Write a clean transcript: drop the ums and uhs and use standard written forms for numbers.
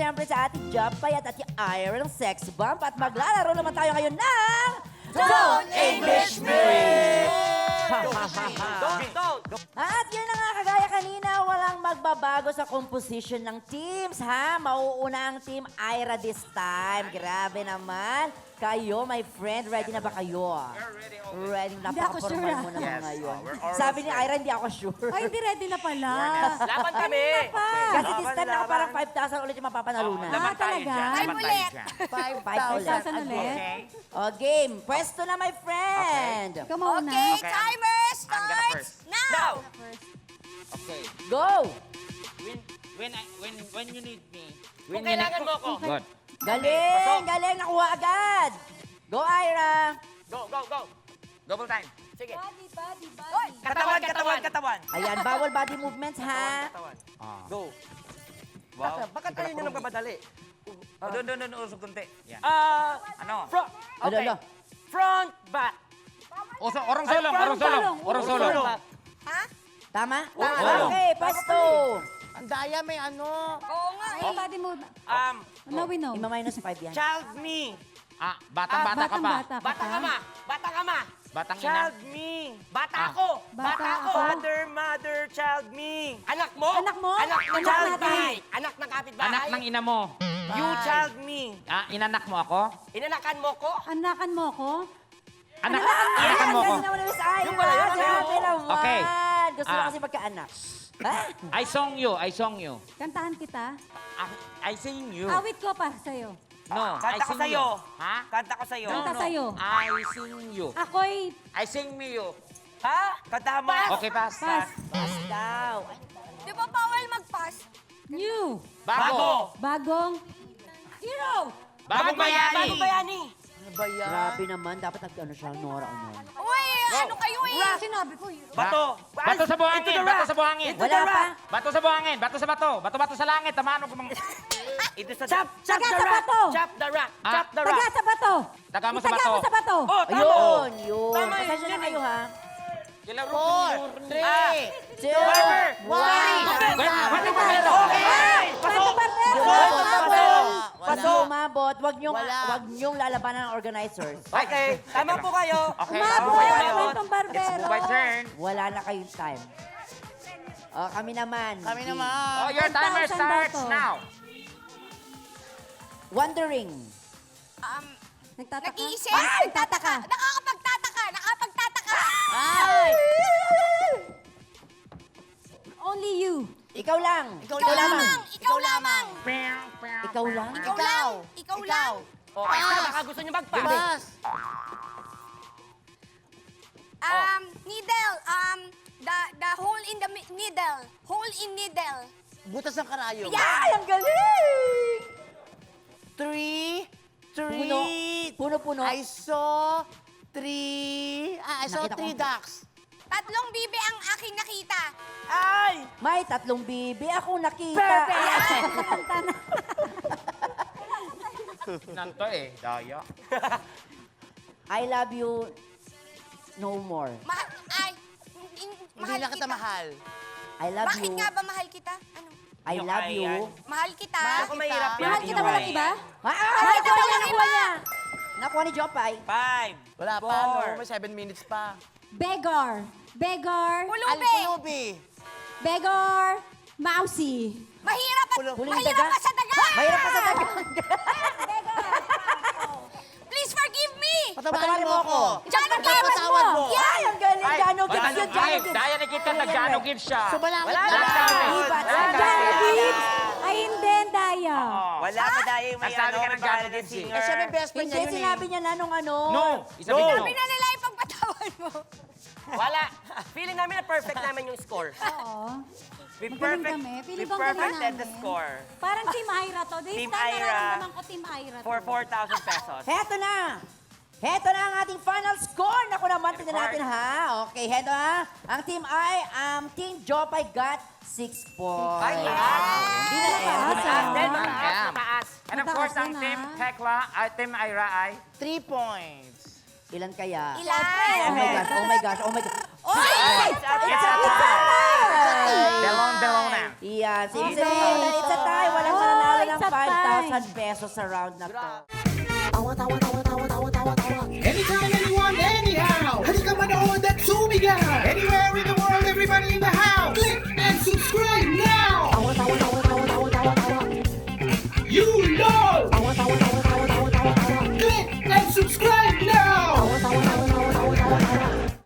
siyempre sa ating Jopay at ating Ira ng Sex Bump. At maglalaro naman tayo ngayon ng... Don't English me! At yun na nga, kagaya kanina, walang magbabago sa composition ng teams, ha? Mauuna ang team Ira this time. Grabe naman. Kayo, my friend, ready na ba kayo? Ready. Hindi ako sure, Napaka-formal mo naman Yes, ngayon. we're always Sabi ni Ira, hindi ako sure. Ay, di ready na pala. Laban kami! Kasi this time na Laban. parang 5,000 ulit yung mapapanalunan. Ah, talaga? Laban tayo dyan. 5,000 ulit. Okay. O, game. Pwesto na, my friend. Ikaw mauna. Okay, Okay, timer I'm gonna starts first. now. Okay. Go! When you need me. Kung kailangan mo ako. Good. Galing! Galing! Nakuha agad! Go, Ira! Go, go, go. Double time. Sige. Body, body, Oy, body. katawan, katawan, katawan. Ayan, bawal body movements, ha? Katawan. Ah. Go. Wow. Bakit tayo nyo nagpapadali? Doon, usog kunti. Yan. Ano? Front. Ano, Okay. ano? Front, back. Orong solong, orong solong. Orong solong. Ha? Tama? Oo. Okay, pwesto! Ang daya may ano. Oo nga eh. Ay, body mode. No, we know. Ima-minus 5 yan. Child me. Batang-bata ka pa. Bata-bata ka Bata ka pa. ma. Bata ka ma. Batang ina. Child me. Bata ako. Bata Bata ako. ako. Mother, mother, child me. Anak mo. Anak mo? Anak ng Anak child natin. me. Anak ng kapitbahay. Anak ng ina mo. You child me. Inanak mo ako? Inanakan mo ko. Anakan mo ko? Inakan mo ako? Galing naman ni Miss Ira! Yung pala, yung Grabe naman! Okay. Gusto ko kasi magkaanak. Ha? I song you. Kantahan kita. I sing you. Awit ko pa sa'yo. No, I Kanta ko sing sa'yo. you. Ha? Kanta ko sa'yo. Kanta sa'yo. I sing you. Ako'y I sing me you. Ha? Kantahan mo. Okay, pass. pass. Pass daw. Di ba bawal mag-pass? New. Bago. Bagong hero. Bagong bayani. Bagong bayani. Ano ba yan? Grabe naman. Dapat nag-ano siya, Nora. Ano. Uy, ano kayo eh? Sinabi ko yun. Bato. Bato sa buhangin. Into the Bato rock. sa buhangin. Into Wala the pa. rock. Bato sa buhangin. Bato sa bato. Bato-bato sa langit. Tamaan ko mga... Ito sa chop Taga the sa rock. bato. Chop the rock. Ah. Chop the Taga rock. sa bato. Taga mo sa Taga bato. mo sa bato. Oh, tama. Ayun, yun. Tama yun, Pasensya na yun. kayo, ha? Kilaro. 4, 3, 2, Barber. 1. Okay. Pasok. Pag umabot, wag Wala. niyong lalabanan ng organizers. Okay. Tama po kayo. Okay. Umabot. Tama po Kwentong It's barbero. my turn. Wala na kayong time. Kami naman. Kami G. naman. Oh, your timer 1,000 starts bato. now. Wondering. Nagtataka? Nag-iisip? Nagtataka. Nakakapagtataka. Nakakapagtataka. Ay! Only you. Ikaw lang. Ikaw Ikaw lamang. lamang. Ikaw lamang. Ikaw lang. Ikaw lang. Ikaw lang. Okay. Baka gusto niyo magpa. Pass. Needle. The hole in the needle. Hole in needle. Butas ng karayom. Yeah! Ay, ang galing! 3, Puno. 3. Puno-puno. I saw 3. I saw Nakita ko. 3 ducks. Tatlong bibi ang aking nakita. Ay! May 3 bibi ako nakita. Kanta na. Nanto eh. Daya. I love you no more. Hindi na kita mahal. I love Bakit you. nga ba mahal kita? Ano? I love Ay, you. yan. Mahal kita. Ako mahirap yan. Mahal kita walang iba? Nakuha niya, nakuha niya. Nakuha ni Jopay. 5. Wala pa, no? May 7 minutes pa. Beggar. Beggar. Pulubi. Alpulubi. Beggar. Mousy. Mahirap at Huling mahirap daga. pa sa daga. Mahirap pa sa daga. Please forgive me. Patawarin mo ako. Jano Gibbs Pagpatawad mo. Ay, ang galing. Jano Gibbs yun, Jano Ay, Gibbs. daya nakita nag-Jano Gibbs siya. Sumalangit Wala na. na. Ibat. Jano Gibbs. Ay, hindi, Daya. Wala na dahil may Nasabi ka ng pangalan Jano ng Gibbs eh. singer. Eh, siya may best friend Hindi, niya yun sinabi eh. niya na nung ano. No. Isabi No. no. Sabi na nila ipagpatawan mo. Wala. Feeling namin na perfect namin yung score. Oo. We Magaling perfect, kami. we Feeling ko ang galing perfected the namin. score Parang Team Ira to. This Team time Ira. nararamdaman ko Team Ira to. for 4,000 pesos. Heto na. Heto na ang ating final score. Naku naman, tignan natin ha. Okay, heto ha. Ang Team Jopay got 6 points. Ay, Hindi na Mataas, eh. Then, ah. mataas, Yeah. mataas. And of Mataas course, ang din, team ah. Tekla, Team Ira ay 3 points. Ilan kaya? Ilan? Oh my gosh, oh my gosh, oh my gosh. Oh, It's a tie. Belong na. Yan, sige, sige. It's a tie. Walang mananalo ng it's a 5,000 1,000 pesos sa round na to. Anytime, anyone, anyhow. Halika manood at sumigaw.